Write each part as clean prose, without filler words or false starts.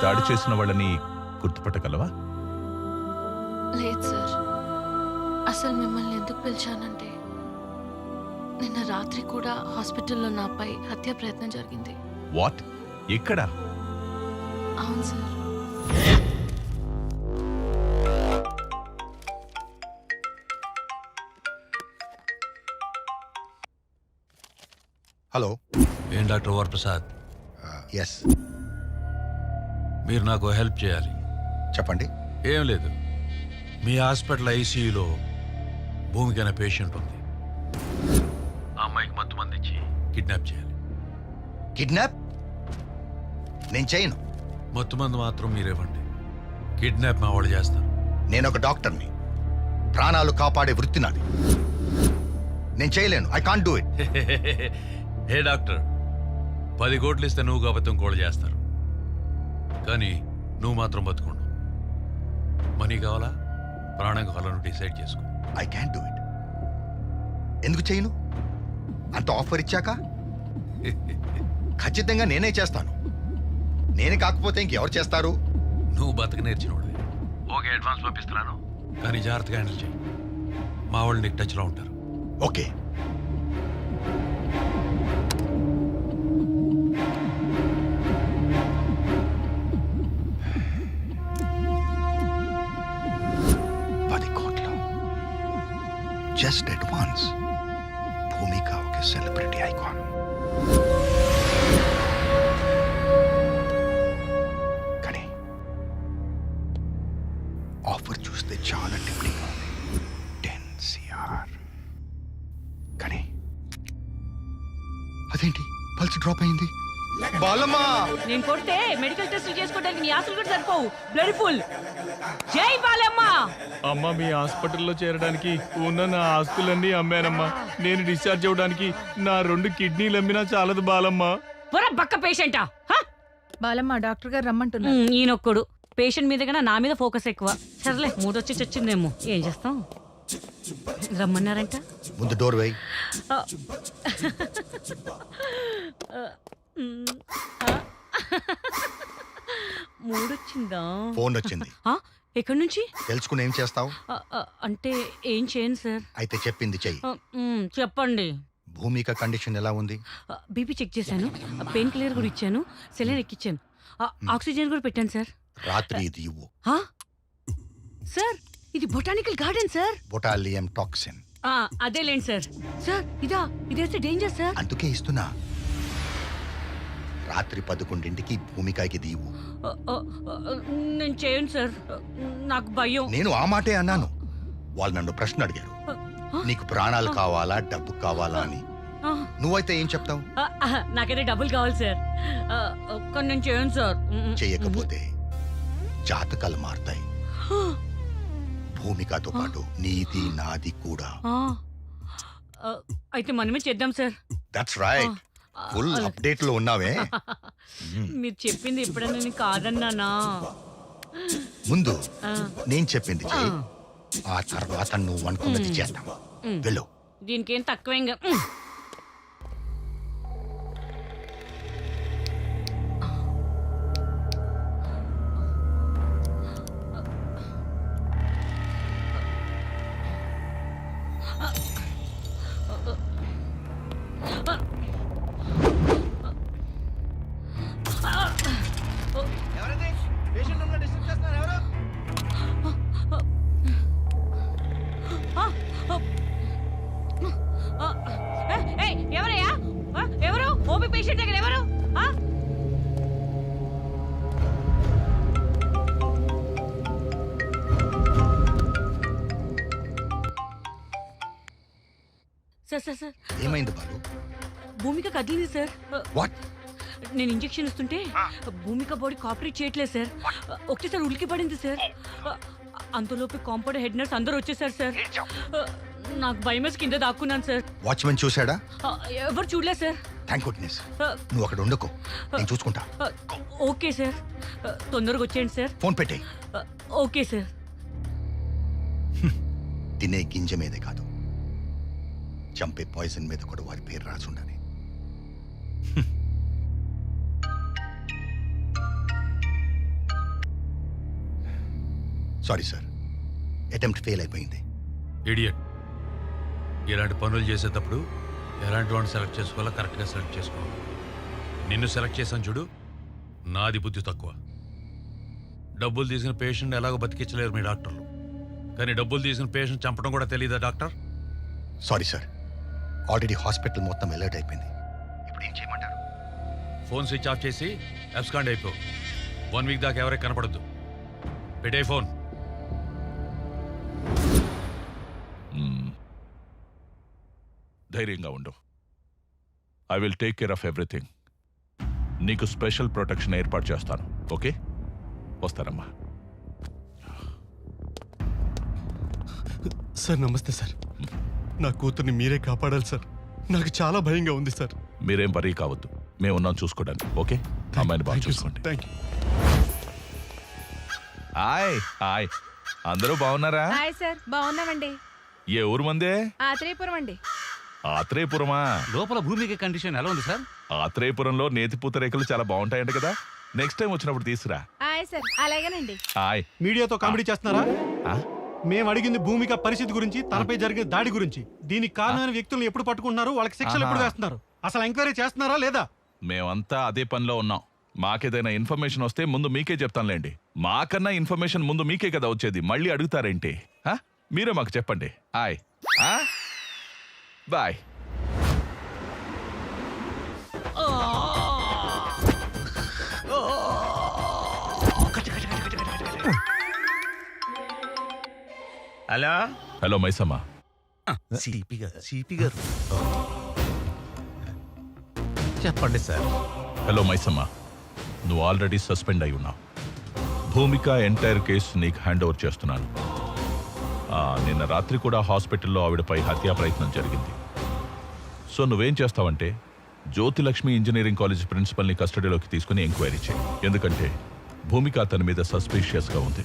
దాడి చేసిన వాళ్ళని గుర్తుపట్టగలవా? లేదు సార్. అసలు మిమ్మల్ని ఎందుకు పిలిచానంటే నిన్న రాత్రి కూడా హాస్పిటల్లో నాపై హత్య ప్రయత్నం జరిగింది. వాట్? ఎక్కడ? అవును సార్. హలో. ఏం డాక్టర్ వరప్రసాద్? ఎస్, మీరు నాకు హెల్ప్ చేయాలి. చెప్పండి. ఏం లేదు, మీ హాస్పిటల్ ఐసీయూలో భూమికి అనే పేషెంట్ ఉంది. ఆ అమ్మాయికి మత్తు మంది ఇచ్చి కిడ్నాప్ చేయాలి. కిడ్నాప్ నేను చేయను. మత్తు మంది మాత్రం మీరేవ్వండి, కిడ్నాప్ మా వాళ్ళు చేస్తారు. నేను ఒక డాక్టర్ని, ప్రాణాలు కాపాడే వృత్తి నాది. నేను చేయలేను. I can't do it. Hey doctor, 10 కోట్లు ఇస్తే నువ్వు కాబట్టి ఇంకోళ్ళు చేస్తారు, కానీ నువ్వు మాత్రం బతుకుండు. మనీ కావాలా ప్రాణం కావాలని డిసైడ్ చేసుకో. I can do it. ఎందుకు చేయను? అంత ఆఫర్ ఇచ్చాక ఖచ్చితంగా నేనే చేస్తాను. నేను కాకపోతే ఇంకెవరు చేస్తారు? నువ్వు బతక నేర్చినోడు. ఓకే, అడ్వాన్స్ పంపిస్తున్నాను, కానీ జాగ్రత్తగా హ్యాండిల్ చేయి. మా వాళ్ళు నీకు టచ్లో ఉంటారు. ఓకే. Just advance. భూమిక ఒక సెలబ్రిటీ ఐకాన్. కానీ ఆఫర్ చూస్తే చాలా టెంప్టింగ్ ఉంది. 10 CR. కానీ అదేంటి పల్స్ డ్రాప్ అయింది? బాలమ్మా, నేను కొడితే మెడికల్ టెస్టులు చేసుకోవడానికి నీ ఆస్తులు కూడా సరిపోవు. Blood full. జై బాలమ్మ. అమ్మ, మీ హాస్పిటల్లో చేరడానికి ఉన్న నా ఆస్తులన్నీ అమ్మానమ్మా. నేను డిశ్చార్జ్ అవ్వడానికి నా 2 కిడ్నీలు అమ్మినా చాలదు బాలమ్మ. పొర బక్క పేషెంటా? బాలమ్మ, డాక్టర్ గారు రమ్మంటున్నా. ఈయనొక్కడు పేషెంట్ మీద కన్నా నా మీద ఫోకస్ ఎక్కువ. సర్లే, మూడొచ్చి చచ్చిందేమో, ఏం చేస్తాం. రమ్మన్నారంట. ముందు డోర్ వేయ్. మూడొచ్చిందా? ఫోన్ వచ్చింది. ఎక్కడి నుంచి? తెలుసుకుని ఏం చేస్తావు? అంటే ఏం చేయను సార్. అయితే చెప్పింది చెయ్యి. చెప్పండి. భూమిక కండిషన్ ఎలా ఉంది? బీపీ చెక్ చేశాను, పెయిన్ కిల్లర్ కూడా ఇచ్చాను, సెలైన్ ఎక్కిచ్చాను, ఆక్సిజన్ కూడా పెట్టాను సార్. రాత్రి ఇది ఇవ్వు. సార్, ఇది botanical garden sir. Botulinum toxin. అదేలేండి సార్. సార్, ఇదేస్తే డేంజర్ సార్. అందుకే ఇస్తున్నా. రాత్రి 11ంటికి భూమికకి దీవు. నేను చేయను సార్, నాకు భయం. నేను ఆ మాటే అన్నాను. వాళ్ళు నన్ను ప్రశ్న అడిగారు, నీకు ప్రాణాలు కావాలా డబ్బు కావాలా అని. నువ్వైతే ఏం చెప్తావు? నాకైతే డబ్బులు కావాలి సార్, కానీ నేను చేయను సార్. చేయకపోతే జాతకాలు మారుతాయి. భూమికతో పాటు నీది నాది కూడా. అయితే మనమే చేద్దాం sir. That's right. Full update లో ఉన్నావే. మీరు చెప్పింది ఎప్పుడైనా నేను కాదన్నానా? ముందు నేను చెప్పింది చెయ్యి, ఆ తర్వాత నువ్వు అనుకున్నది చేద్దాం. వెళ్ళు. దీనికేం తక్కువ. ఎవరయ్యా? ఎవరు? ఓపీ పేషెంట్ దగ్గర ఎవరు? సార్ సార్ సార్, ఏమైంది బాలు? భూమిక కదిలింది సార్. వాట్? నేను ఇంజెక్షన్ ఇస్తుంటే భూమిక బాడీ కోఆపరేట్ చేయట్లేదు సార్. ఒకటేసారి ఉలికి పడింది సార్. అంతలోపు కాంపౌండర్, హెడ్ నర్స్ అందరూ వచ్చేసారు సార్. నాకు భయమేసి కింద దాక్కున్నాను సార్. వాచ్మెన్ చూశాడా? ఎవరు చూడలేదు సార్. Thank goodness. నువ్వు అక్కడ ఉండకు, నేను చూసుకుంటా. ఓకే సార్, తొందరగా వచ్చేయండి సార్. ఫోన్ పెట్టేయ్. Okay sir. తినే గింజ మీదే కాదు, చంపే పాయిజన్ మీద కూడా వారి పేరు రాసి ఉండాలి. సారీ సార్, అటెంప్ట్ ఫెయిల్ అయిపోయింది. ఇడియట్. ఇలాంటి పనులు చేసేటప్పుడు ఎలాంటి వాడిని సెలెక్ట్ చేసుకోవాలో కరెక్ట్గా సెలెక్ట్ చేసుకోవాలి. నిన్ను సెలెక్ట్ చేశాను చూడు, నాది బుద్ధి తక్కువ. డబ్బులు తీసిన పేషెంట్ ఎలాగో బతికించలేరు మీ డాక్టర్లు, కానీ డబ్బులు తీసిన పేషెంట్ చంపడం కూడా తెలియదా doctor? Sorry sir, already hospital మొత్తం అలర్ట్ అయిపోయింది. ఇప్పుడు ఏం చేయమంటారు? ఫోన్ స్విచ్ ఆఫ్ చేసి అబ్స్కాండ్ అయిపో. 1 వీక్ దాకా ఎవరికి కనపడద్దు. పెట్టే ఫోన్. ధైర్యంగా ఉండు. I will take care of everything. నీకు స్పెషల్ ప్రొటెక్షన్ ఏర్పాటు చేస్తాను. ఓకే, వస్తారమ్మా. సార్ నమస్తే సార్. నా కూతుర్ని మీరే కాపాడాలి సార్. నాకు చాలా భయంగా ఉంది సార్. మీరేం పరీ కావద్దు, మేము ఉన్నాం చూసుకోవడానికి. ఓకే, అమ్మాయిని బాగా చూసుకోండి. Thank you. హాయ్ హాయ్, అందరూ బాగున్నారా? హాయ్ సార్, బాగున్నామండి. ఏ ఊరు మందే? ఆత్రేయపురం అండి. ఆత్రేయపురమా? లోపల భూమికి కండిషన్ ఎలా ఉంది సార్? ఆత్రేయపురంలో నేతి పూతరేకులు చాలా బాగుంటాయంట కదా, నెక్స్ట్ టైం వచ్చినప్పుడు తీసురా. హాయ్ సార్, అలాగేనండి. హాయ్. మీడియాతో కామెడీ చేస్తున్నారా? ఆ? మేము అడిగింది భూమిక పరిస్థితి గురించి, తనపై జరిగే దాడి గురించి. దీనికి కారణమైన వ్యక్తులను ఎప్పుడు పట్టుకుంటున్నారు, వాళ్ళకి శిక్షలు ఎప్పుడు వేస్తున్నారు, అసలు ఎంక్వైరీ చేస్తున్నారా లేదా? మేమంతా అదే పనిలో ఉన్నాం. మాకేదైనా ఇన్ఫర్మేషన్ వస్తే ముందు మీకే చెప్తానులేండి. మాకన్నా ఇన్ఫర్మేషన్ ముందు మీకే కదా వచ్చేది, మళ్ళీ అడుగుతారేంటి? ఆ? మీరే మాకు చెప్పండి. Hi bye. Hello hello Maisamma. CP గారు చెప్పండి సార్. హలో మైసమ్మ, నువ్వు ఆల్రెడీ సస్పెండ్ అయి ఉన్నావు. భూమిక ఎంటైర్ కేసు నీకు హ్యాండ్ ఓవర్ చేస్తున్నాను. నిన్న రాత్రి కూడా హాస్పిటల్లో ఆవిడపై హత్యా ప్రయత్నం జరిగింది. సో నువ్వేం చేస్తావంటే జ్యోతిలక్ష్మి ఇంజనీరింగ్ కాలేజ్ ప్రిన్సిపల్ని కస్టడీలోకి తీసుకుని ఎంక్వైరీ చేయి. ఎందుకంటే భూమిక అతని మీద సస్పీషియస్గా ఉంది.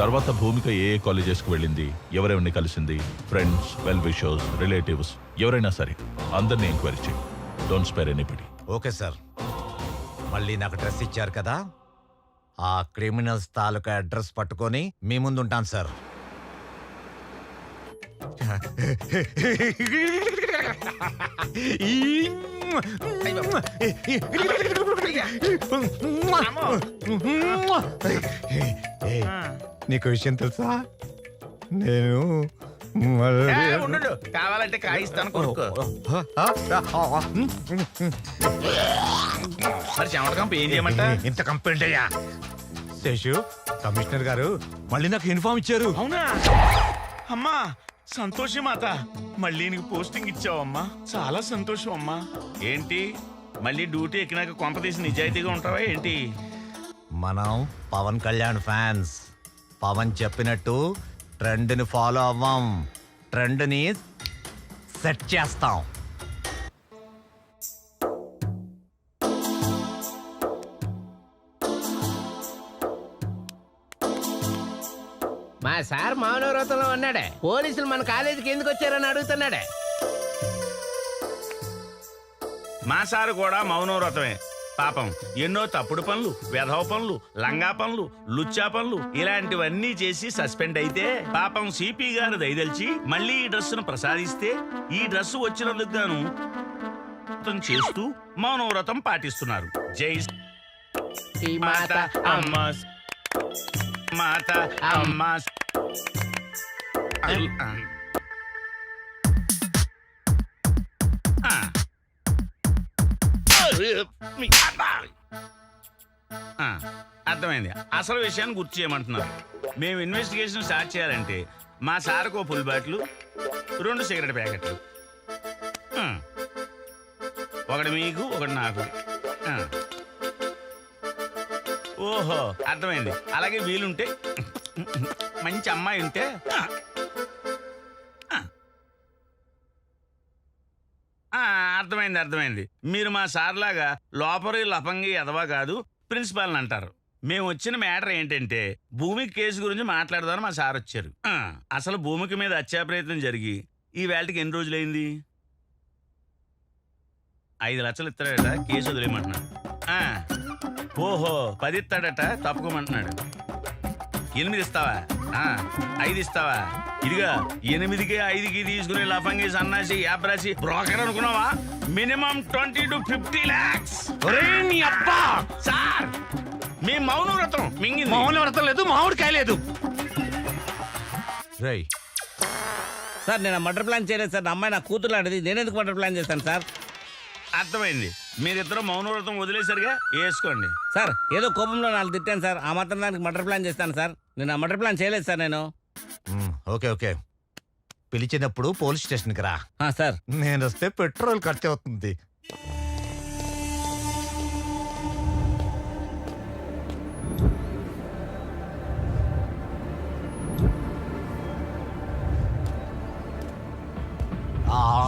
తర్వాత భూమిక ఏ కాలేజెస్కి వెళ్ళింది, ఎవరెవరిని కలిసింది, ఫ్రెండ్స్, వెల్ విషర్స్, రిలేటివ్స్ ఎవరైనా సరే అందరినీ ఎంక్వైరీ చేయి. Don't spare anybody. Okay sir. మళ్ళీ నాకు డ్రెస్ ఇచ్చారు కదా, ఆ క్రిమినల్స్ తాలూకా అడ్రస్ పట్టుకొని మీ ముందు ఉంటాను సార్. నీకు విషయం తెలుసా? నేను కావాలంటే కాయిస్తాను కొనుక్కో. మరి చెమటకంప ఏం చేయమంట? ఇంత కంప్లైంట్ అయ్యా శేషు, కమిషనర్ గారు మళ్ళీ నాకు ఇన్ఫార్మ్ ఇచ్చారు. అవునా అమ్మా, సంతోషం మాత. మళ్ళీ నీకు పోస్టింగ్ ఇచ్చావమ్మా, చాలా సంతోషం అమ్మా. ఏంటి మళ్ళీ డ్యూటీ ఎక్కినాక కొంప తీసి నిజాయితీగా ఉంటావా ఏంటి? మనం పవన్ కళ్యాణ్ ఫ్యాన్స్. పవన్ చెప్పినట్టు ట్రెండ్ని ఫాలో అవ్వం, ట్రెండ్ని సెట్ చేస్తాం. మా సార్ మౌనవ్రతంలో ఉన్నాడే, పోలీసులు మన కాలేజీకి ఎందుకు వచ్చారని అడుగుతున్నాడే. మా సారు కూడా మౌనవ్రతమే. పాపం ఎన్నో తప్పుడు పనులు, వెధవ పనులు, లంగా పనులు, లుచ్చా పనులు ఇలాంటివన్నీ చేసి సస్పెండ్ అయితే పాపం సిపి గారు దయదలిచి మళ్ళీ ఈ డ్రెస్సును ప్రసాదిస్తే ఈ డ్రెస్సు వచ్చినందుకు గాను చేస్తూ మౌనవ్రతం పాటిస్తున్నారు. జై మాత అమ్మ, మాత అమ్మ. అర్థమైంది. అసలు విషయాన్ని గుర్తు చేయమంటున్నారు. మేము ఇన్వెస్టిగేషన్ స్టార్ట్ చేయాలంటే మా సార్కు ఫుల్ బాటిల్, 2 సిగరెట్ ప్యాకెట్లు, ఒకటి మీకు ఒకటి నాకు. ఓహో అర్థమైంది. అలాగే వీలుంటే మంచి అమ్మాయి ఉంటే అర్థమైంది. మీరు మా సార్లాగా లోపరి లపంగి ఎదవా కాదు, ప్రిన్సిపాల్ని అంటారు. మేము వచ్చిన మ్యాటర్ ఏంటంటే భూమికి కేసు గురించి మాట్లాడదామని మా సార్ వచ్చారు. అసలు భూమికి మీద హత్యా ప్రయత్నం జరిగి ఈ వేళకి ఎన్ని రోజులైంది? 5 లక్షలు ఇస్తాడట, కేసు వదిలేయమంటున్నాడు. ఓహో 10 ఇస్తాడట, తప్పుకోమంటున్నాడు. 8 ఇస్తావా? 5 ఇస్తావా? ఇదిగా 8కి 5కి తీసుకుని లఫంగి సన్నాసి యాప్రాసి బ్రోకర్ అనుకున్నావా? Minimum 20 to 50 lakhs. సార్ మీ మౌన వ్రతం మింగింది. మౌన వ్రతం లేదు, మామిడికాయ లేదు. రేయ్, సార్ నేను మర్డర్ ప్లాన్ చేయలేదు సార్. అమ్మాయి నా కూతురు లాంటిది, నేనెందుకు మర్డర్ ప్లాన్ చేస్తాను సార్? అర్థమైంది. మీరిద్దరు మౌనవ్రతం వదిలేసరిగా వేసుకోండి. సార్ ఏదో కోపంలో నాకు తిట్టాను సార్. ఆ మాత్రం దానికి మర్డర్ ప్లాన్ చేస్తాను సార్. నేను ఆ మర్డర్ ప్లాన్ చేయలేదు సార్. నేను ఓకే ఓకే, పిలిచినప్పుడు పోలీస్ స్టేషన్కి రా. సార్ నేను వస్తే పెట్రోల్ ఖర్చు అవుతుంది.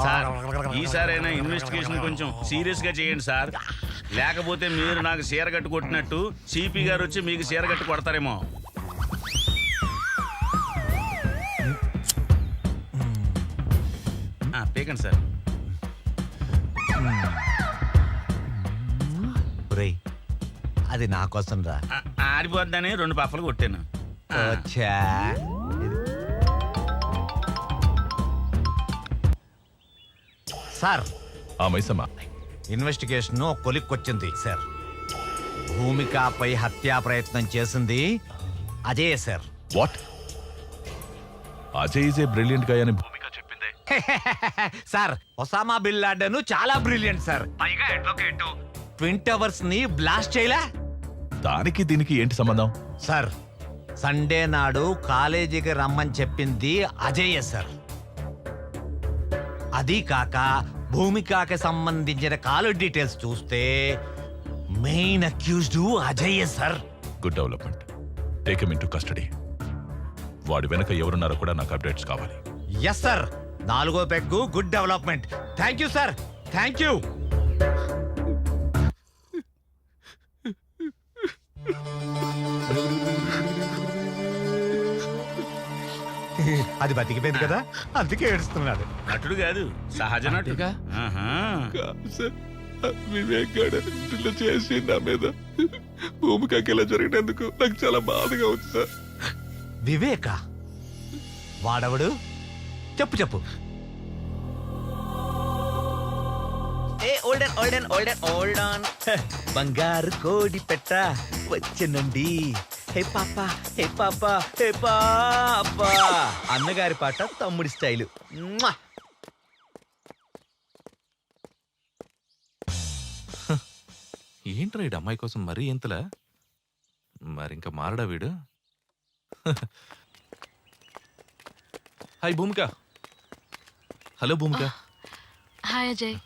సార్ ఈసారైనా ఇన్వెస్టిగేషన్ కొంచెం సీరియస్ గా చేయండి సార్. లేకపోతే మీరు నాకు చీరగట్టు కొట్టినట్టు సిపి గారు వచ్చి మీకు చీరగట్టు కొడతారేమో. పీకండి సార్. రేయ్, అది నా కోసం రా. ఆడిపోద్దని 2 పఫలు కొట్టాను. వచ్చా. సార్, మైసమ్మ, ఇన్వెస్టిగేషన్ కొలిక్కొచ్చింది సార్. భూమికపై హత్యా ప్రయత్నం చేసింది Ajay sir. What? Ajay is a brilliant గా అని భూమిక చెప్పిందే. సార్, ఒసామా బిన్ లాడెన్ చాలా బ్రిలియంట్ సార్. పైగా అడ్వకేట్. ట్విన్ టవర్స్ ని బ్లాస్ట్ చేయలే. దానికి దీనికి ఏంటి సంబంధం? సార్, సండే నాడు కాలేజీకి రమ్మని చెప్పింది అజయ్ సార్. అది కాక భూమికకి సంబంధించిన కాల్ డీటెయిల్స్ చూస్తే main accused Ajay sir. Good development. Take him into custody. వాడి వెనక ఎవరున్నారో కూడా నాకు అప్డేట్స్ కావాలి. Yes sir. 4వ peg good development. Thank you sir, thank you. అది బతికిపోయింది కదా, అందుకే ఏడుస్తున్నాడు. నటుడు కాదు, సహజ నటుడు. వివేక్ గారు ఇట్లా చేసి నా మీద భూమికకి ఇలా జరిగినందుకు నాకు చాలా బాధగా ఉంది సార్. వివేక వాడవడు? చెప్పు చెప్పు. బంగారు కోడి పెట్ట వచ్చనండి. హే పాపా, హే పాపా, హే పాపా. అన్నగారి పాట తమ్ముడి స్టైలు. ఏంట్రా ఈ అమ్మాయి కోసం మరీ ఇంతలా? మరింక మారడా వీడు? హాయ్ భూమిక. హలో భూమిక. హాయ్ అజయ్.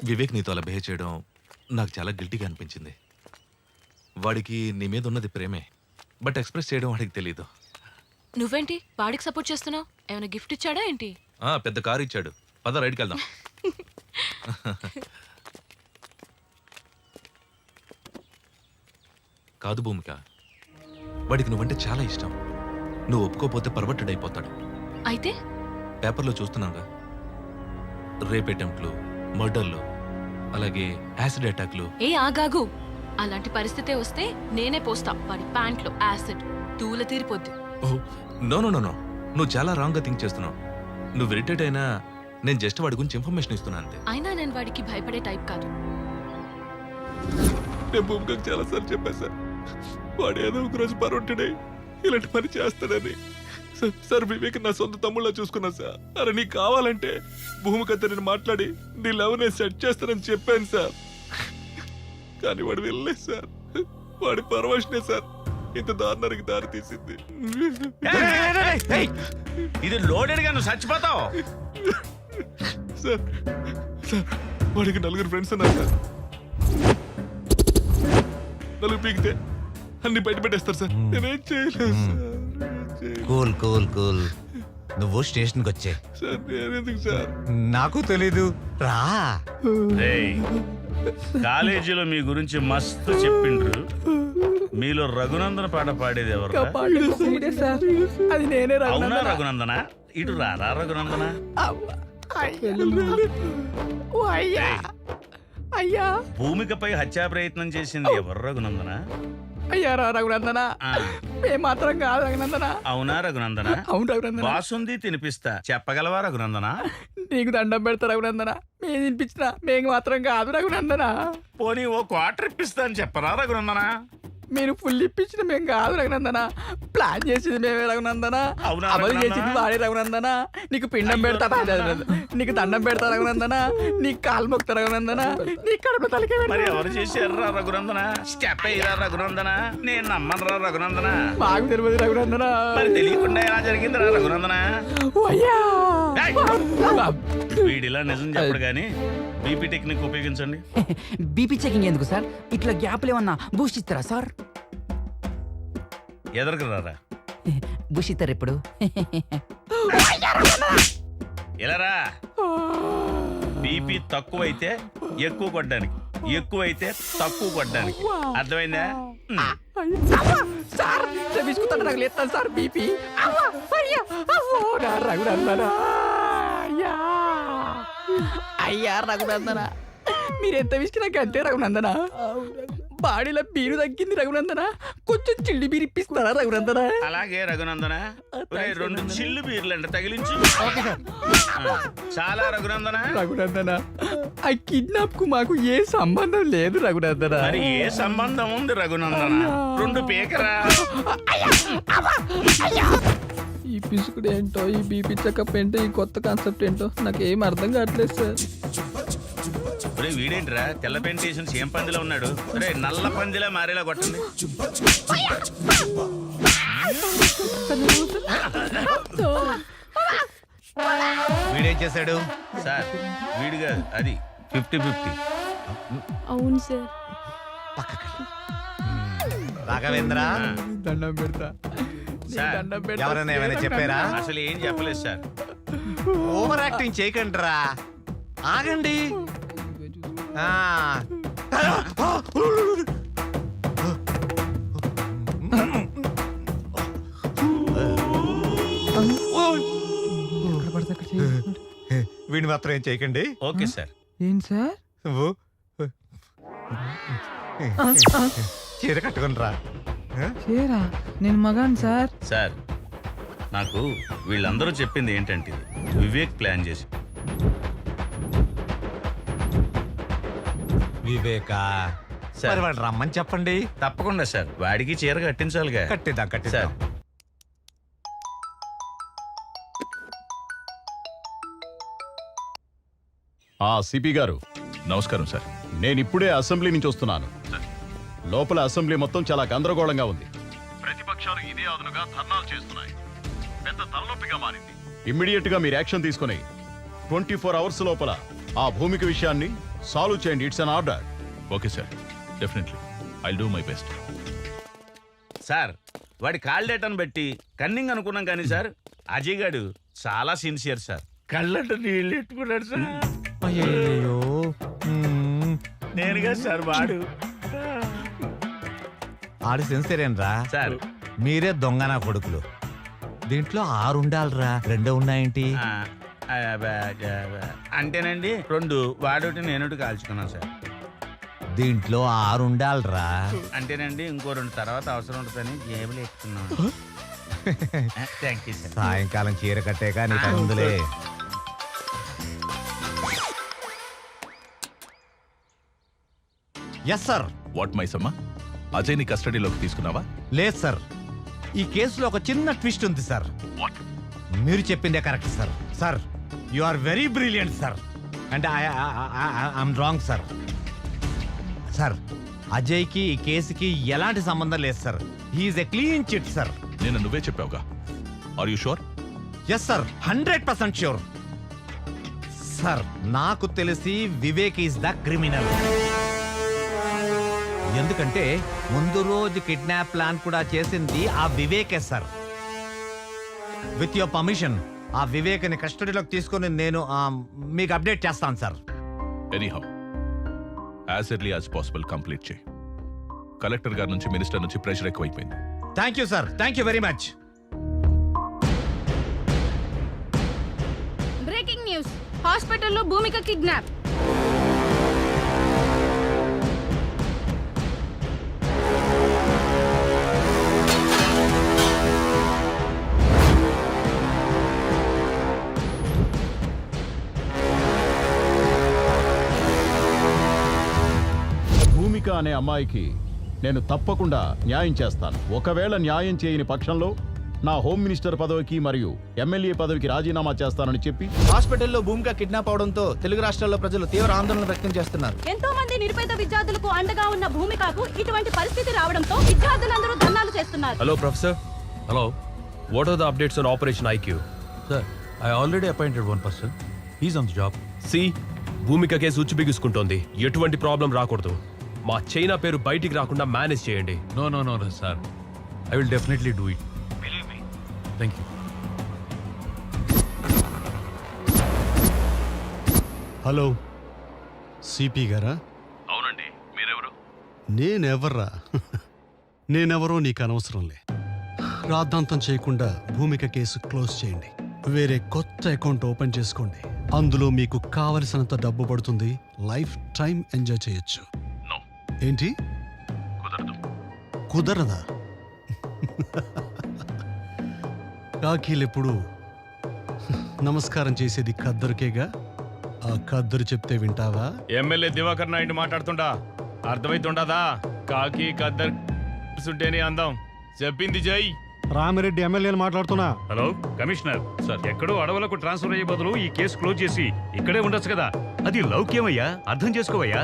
వివేక్ నీతో అలా బిహేవ్ చేయడం నాకు చాలా గిల్టీగా అనిపించింది. వాడికి నీ మీద ఉన్నది ప్రేమే, బట్ ఎక్స్ప్రెస్ చేయడం వాడికి తెలీదు. నువ్వేంటి వాడికి సపోర్ట్ చేస్తున్నావు? ఏమైనా గిఫ్ట్ ఇచ్చాడా ఏంటి? పెద్ద కారు ఇచ్చాడు. పద రైడ్కి వెళ్దాం. కాదు భూమిక, వాడికి నువ్వంటే చాలా ఇష్టం. నువ్వు ఒప్పుకోపోతే పర్వర్టెడ్ అయిపోతాడు. అయితే పేపర్లో చూస్తున్నాగా, రేప్ అటెంప్ట్లు, మర్డర్లు, అలాగే యాసిడ్ అటాక్లు. ఏ ఆగాగు, అలాంటి పరిస్థితే వస్తే నేనే పోస్తా వాడి ప్యాంట్లో యాసిడ్. తూల తీరిపోద్ది. నో నో నో నో, నువ్వు చాలా రాంగ్ గా థింక్ చేస్తున్నావు. నువ్వు ఇరిటేట్ అయినా నేను జస్ట్ వాడి గురించి ఇన్ఫర్మేషన్ ఇస్తున్నా అంతే. అయినా నేను వాడికి భయపడే టైప్ కాదు. నేను భూమికకు చాలా సార్లు చెప్పాను సార్, వాడు ఏదో ఒక రోజు పర్వంటుడై ఇలాంటి పని చేస్తాడని. సార్, వివేక్ నా సొంత తమ్ముళ్ళ చూసుకున్నా సార్. అరే నీకు కావాలంటే భూమికతో నేను మాట్లాడి నీ లవ్ నేను సెట్ చేస్తానని చెప్పాను సార్. కానీ వాడు వెళ్ళలేదు సార్. వాడి పరవశనే సార్ ఇంత దారుణానికి దారి తీసింది. ఇది లోడెడ్ గా నువ్వు చచ్చిపోతావు. సార్, వాడికి 4 ఫ్రెండ్స్ ఉన్నారు సార్. 4 పీకితే అన్ని బయట పెట్టేస్తారు సార్. నేనేం చేయలేదు సార్. Cool cool cool. నువ్వు స్టేషన్కి వచ్చే. సార్ నేనెందుకు సార్? నాకు తెలీదు, రా. కాలేజీలో మీ గురించి మస్తు చెప్పిండ్రు. మీలో రఘునందన పాట పాడేది ఎవరు? అవునా రఘునందన? ఇటు రారా రఘునందన. భూమికపై హత్యా ప్రయత్నం చేసింది ఎవరు రఘునందన? అయ్యారా రఘునందన ఆ, మేము మాత్రం కాదు రఘునందన. అవునా రఘునందన? అవును రఘునందన. బాసుంది తినిపిస్తా, చెప్పగలవా రఘునందన? నీకు దండం పెడతా రఘునందన. మేము తినిపించిన మేము మాత్రం కాదు రఘునందన. పోనీ ఓ క్వార్టర్ ఇప్పిస్తాను చెప్పరా రఘునందన? మీరు ఫుల్ ఇప్పించిన మేము కాదు రఘునందన. ప్లాన్ చేసింది మేమే రఘునందన. అవునా అమలు రఘునందన? చేసింది వాడే రఘునందన. నీకు పిండం పెడతా నీకు దండం పెడతా రఘునందన. నీకు కాలు మొక్తా రఘునందన. నీ కడుపు తలకే మరి ఎవరు చేశారా రఘునందన? స్టెప్ అయ్యారా రఘునందన? నేను నమ్మనురా రఘునందన. మాకు తెలియదు రఘునందన. మరి తెలియకుండా ఎలా జరిగిందిరా రఘునందన? అయ్యా ఏయ్! వీడిలా నిజం చెప్పడు గాని బీపీ టెక్నిక్ ఉపయోగించండి. బీపీ చెకింగ్ ఎందుకు సార్? ఇట్లా గ్యాప్లు ఏమన్నా బూస్ట్ ఇస్తారా సార్? ఎదరకు రారా. బూస్ట్ ఇస్తారు ఎప్పుడు? ఇలా రా. బీపీ తక్కువైతే ఎక్కువ కొట్టడానికి, ఎక్కువైతే తక్కువ కొట్టడానికి. అర్థమైందా? సార్ బిస్కుతా నాకు లేస్తాను సార్ బీపీ. రఘునందన అయ్యా రఘునందన, మీరెంత విసికి నాకు అంతే రఘునందన. బాడీలో బీరు తగ్గింది రఘునందన. కొంచెం చిల్లి బీరు ఇప్పిస్తారా రఘునందన? అలాగే రఘునందన. ఒరేయ్, 2 చిల్లు బీర్లంట తగిలించు. ఆ, చాలా రఘునందన. రఘునందన ఆ కిడ్నాప్ కు మాకు ఏ సంబంధం లేదు రఘునందన. మరి ఏ సంబంధం ఉంది రఘునందన? 2 పీకరా. ఈ పిసుకుడు ఏంటో, ఈ బీపీ చెకప్ ఏంటో, ఈ కొత్త కాన్సెప్ట్ ఏంటో నాకు ఏం అర్థం కావట్లేదు సార్. ఒరే వీడేంట్రా తెల్ల పెయింట్ వేసిన సేమ్ పందిలో ఉన్నాడు. ఒరే నల్ల పందిలా మారేలా కొట్టండి. వీడేం చేశాడు? సార్ వీడు కాదు, అది 50-50. అవును సార్. రాఘవేంద్ర, దండం పెడతా. సార్ దండం పెడతా. ఎవరైనా ఏమైనా చెప్పారా? అసలు ఏం చెప్పలేదు సార్. ఓవర్ యాక్టింగ్ చేయకండి రా, ఆగండి. ఆ. వీడిని మాత్రం ఏం చేయకండి. Okay sir. ఏం సార్? నువ్వు చీర కట్టుకుని రా. చేరా నేను మగాను సార్. సార్ నాకు వీళ్ళందరూ చెప్పింది ఏంటంటే వివేక్ ప్లాన్ చేసి. వివేకా, సార్. మరి వాడు రమ్మని చెప్పండి. తప్పకుండా సార్, వాడికి చీర కట్టించాలిగా. కట్టిద్దాం సార్ కట్టిద్దాం. సిపి గారు నమస్కారం సార్. నేను ఇప్పుడే అసెంబ్లీ నుంచి వస్తున్నాను. లోపల అసెంబ్లీ మొత్తం చాలా గందరగోళంగా ఉంది. ప్రతిపక్షాలు ఇదే అదునుగా ధర్నాలు చేస్తున్నాయి. పెద్ద తలనొప్పిగా మారింది. ఇమ్మీడియట్ గా మీరు యాక్షన్ తీసుకుని 24 అవర్స్ లోపల ఆ భూమిక విషయాన్ని సాల్వ్ చేయండి. It's an order. Okay sir, definitely I'll do my best. Sir వాడి కాల్ డేటాను బట్టి కన్నింగ్ అనుకున్నాం కానీ సార్ అజయ్ గాడు చాలా సిన్సియర్ సార్. కళ్ళంట నీళ్ళు ఎట్టుకున్నాడు సార్. అయ్యో, నేనుగా సార్ వాడు. ఆడు సెన్సేరేనరా సార్ మీరే దొంగన కొడుకులు. దీంట్లో 6 ఉండాలిరా, 2 ఉన్నాయేంటి? అంటేనండి 2 వాడోటి నేనోటి కాల్చుకున్నాను సార్. దీంట్లో 6 ఉండాలిరా. అంటేనండి ఇంకో 2 తర్వాత అవసరం ఉంటుందని జేబులు ఎక్కుతున్నాను. Thank you sir. సాయంకాలం చీర కట్టాక నీకు ముందులే. Yes sir. What Maisamma, Ajay ని కస్టడీలోకి తీసుకున్నావా? లేదు సార్, ఈ కేసులో ఒక చిన్న ట్విస్ట్ ఉంది సార్. మీరు చెప్పిందే correct sir. Sir you are very brilliant sir, and I'm wrong sir. Sir అజయ్కి ఈ కేసుకి ఎలాంటి సంబంధం లేదు sir. He's a clean chit sir. నేను నువ్వే చెప్పావుగా. Are you sure? Yes sir, 100% sure sir. నాకు తెలిసి వివేక్ ఈస్ ద క్రిమినల్. ఎందుకంటే ముందు రోజు కిడ్నాప్ ప్లాన్ కూడా చేసింది ఆ వివేకే సార్. విత్ యువర్ పర్మిషన్ ఆ వివేక్ని కస్టడీలోకి తీసుకుని నేను మీకు అప్డేట్ చేస్తాను sir. Anyhow as early as possible complete చేయి. కలెక్టర్ గారి నుంచి, మినిస్టర్ నుంచి ప్రెషర్ ఎక్కువైపోయింది. Thank you sir, thank you very much. Breaking news, హాస్పిటల్లో భూమిక కిడ్నాప్. భూమిక అనే అమ్మాయికి నేను తప్పకుండా న్యాయం చేస్తాను. ఒకవేళ న్యాయం చేయని పక్షంలో నా హోమ్ మినిస్టర్ పదవికి మరియు ఎమ్మెల్యే పదవికి రాజీనామా చేస్తానని చెప్పి హాస్పిటల్లో భూమిక కిడ్నాప్ అవడంతో తెలుగు రాష్ట్రాల్లో ప్రజలు తీవ్ర ఆందోళన వ్యక్తం చేస్తున్నారు. ఎంతో మంది నిరుపేద విద్యార్థులకు అండగా ఉన్న భూమికకు ఇటువంటి పరిస్థితి రావడంతో విద్యార్థులందరూ ధర్నాలు చేస్తున్నారు. Hello professor, hello what are the updates on operation IQ? Sir, I already appointed one person. He's on the job. సి, భూమిక కేసు ఉచ్చు బిగుసుకుంటోంది. ఎటువంటి ప్రాబ్లం రాకూడదు. మా చైనా పేరు బయటికి రాకుండా మేనేజ్ చేయండి. No sir, I will definitely do it. Believe me. Thank you. Hello, CP గారా? అవునండి, మీరెవరు? నేనెవర్రా? నేనెవరో నీకు అనవసరంలే. రాద్ధాంతం చేయకుండా భూమిక కేసు క్లోజ్ చేయండి. వేరే కొత్త అకౌంట్ ఓపెన్ చేసుకోండి. అందులో మీకు కావలసినంత డబ్బు పడుతుంది. లైఫ్ టైం ఎంజాయ్ చేయొచ్చు. ఏంటి? కుదరదా? కాకీలెప్పుడు నమస్కారం చేసేది ఖద్దరుకేగా. ఆ ఖద్దరు చెప్తే వింటావా? ఎమ్మెల్యే దివాకర్ నాయుడు మాట్లాడుతుండా అర్థమైతుండదా? కాకి ఖద్దర్ ఉంటేనే అందం. చెప్పింది జై. రామిరెడ్డి ఎమ్మెల్యేని మాట్లాడుతున్నా. హలో కమిషనర్ సార్, ఎక్కడో అడవులకు ట్రాన్స్ఫర్ అయ్యే బదులు ఈ కేసు క్లోజ్ చేసి ఇక్కడే ఉండొచ్చు కదా. అది లౌక్యమయ్యా, అర్థం చేసుకోవయ్యా.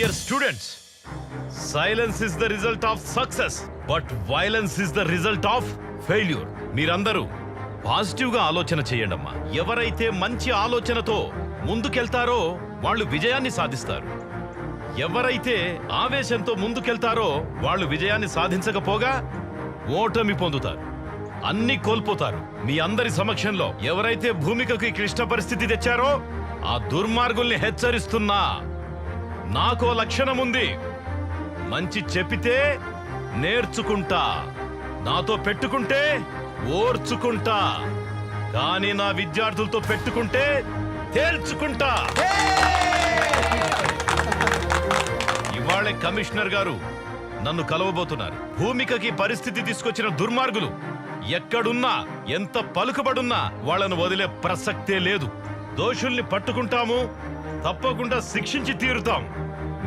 Dear students, silence is the result of success, but violence is the result of failure. మీరందరూ పాజిటివ్ గా ఆలోచన చేయండమ్మా. ఎవరైతే మంచి ఆలోచనతో ముందుకెళ్తారో వాళ్ళు విజయాన్ని సాధిస్తారు. ఎవరైతే ఆవేశంతో ముందుకెళ్తారో వాళ్ళు విజయాన్ని సాధించకపోగా ఓటమి పొందుతారు, అన్ని కోల్పోతారు. మీ అందరి సమక్షంలో ఎవరైతే భూమికకి క్లిష్ట పరిస్థితి తెచ్చారో ఆ దుర్మార్గుల్ని హెచ్చరిస్తున్నా. నాకో లక్షణం ఉంది. మంచి చెప్పితే నేర్చుకుంటా, నాతో పెట్టుకుంటే ఓర్చుకుంటా, కానీ నా విద్యార్థులతో పెట్టుకుంటే తేల్చుకుంటా. ఇవాళే కమిషనర్ గారు నన్ను కలవబోతున్నారు. భూమికకి పరిస్థితి తీసుకొచ్చిన దుర్మార్గులు ఎక్కడున్నా, ఎంత పలుకుబడున్నా వాళ్ళను వదిలే ప్రసక్తే లేదు. దోషుల్ని పట్టుకుంటాము, తప్పకుండా శిక్షించి తీరుతాం.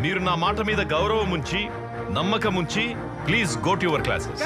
మీరు నా మాట మీద గౌరవం ఉంచి, నమ్మకం ఉంచి, please go to your classes.